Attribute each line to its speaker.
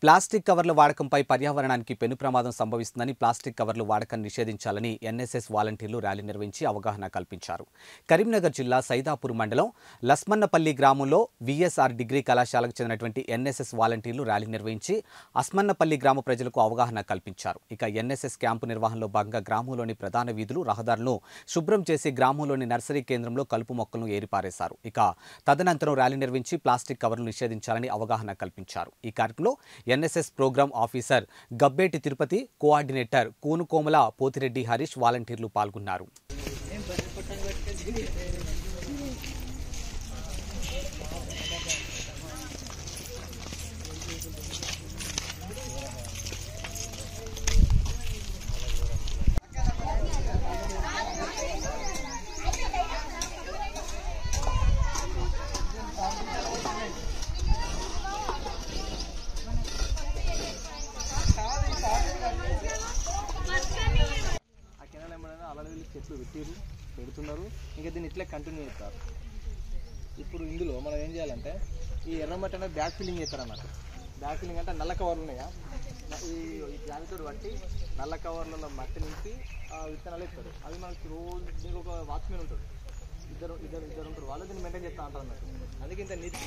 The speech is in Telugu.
Speaker 1: ప్లాస్టిక్ కవర్ల వాడకంపై పర్యావరణానికి పెను ప్రమాదం సంభవిస్తుందని ప్లాస్టిక్ కవర్ల వాడకాన్ని నిషేధించాలని ఎన్ఎస్ఎస్ వాలంటీర్లు ర్యాలీ నిర్వహించి అవగాహన కల్పించారు. కరీంనగర్ జిల్లా సైదాపూర్ మండలం లస్మన్నపల్లి గ్రామంలో విఎస్ఆర్ డిగ్రీ కళాశాలకు చెందినటువంటి ఎన్ఎస్ఎస్ వాలంటీర్లు ర్యాలీ నిర్వహించి అస్మన్నపల్లి గ్రామ ప్రజలకు అవగాహన కల్పించారు. ఇక ఎన్ఎస్ఎస్ క్యాంపు నిర్వహణలో భాగంగా గ్రామంలోని ప్రధాన వీధులు, రహదారులను శుభ్రం చేసి గ్రామంలోని నర్సరీ కేంద్రంలో కలుపు మొక్కలను ఏరిపారేశారు. ఇక తదనంతరం ర్యాలీ నిర్వహించి ప్లాస్టిక్ కవర్లు నిషేధించాలని అవగాహన కల్పించారు. ఈ కార్యక్రమంలో NSS programme officer Gabbeti Tirupati, coordinator Kunukomala Pothireddy Harish వాలంటీర్లు పాల్గొన్నారు.
Speaker 2: అలడవిల్లి చెట్లు పెడుతున్నారు. ఇంకా దీన్ని ఇట్లా కంటిన్యూ చేస్తారు. ఇప్పుడు ఇందులో మనం ఏం చేయాలంటే ఈ ఎర్రమట్టి అనేది బ్యాక్ ఫిల్లింగ్ చేస్తారు అన్నట్టు. బ్యాక్ ఫిల్లింగ్ అంటే నల్ల కవర్లు ఉన్నాయా, ఈ జాలితో బట్టి నల్ల కవర్లలో మట్టి నింపి విత్తనాలు ఇస్తారు. అవి మనకి రోజు దీనికి ఒక వాచ్మెన్ ఉంటాడు, ఇద్దరు ఉంటారు. వాళ్ళు దీన్ని మెయింటైన్ చేస్తూ ఉంటారు అన్నట్టు. అందుకే ఇంత నీట్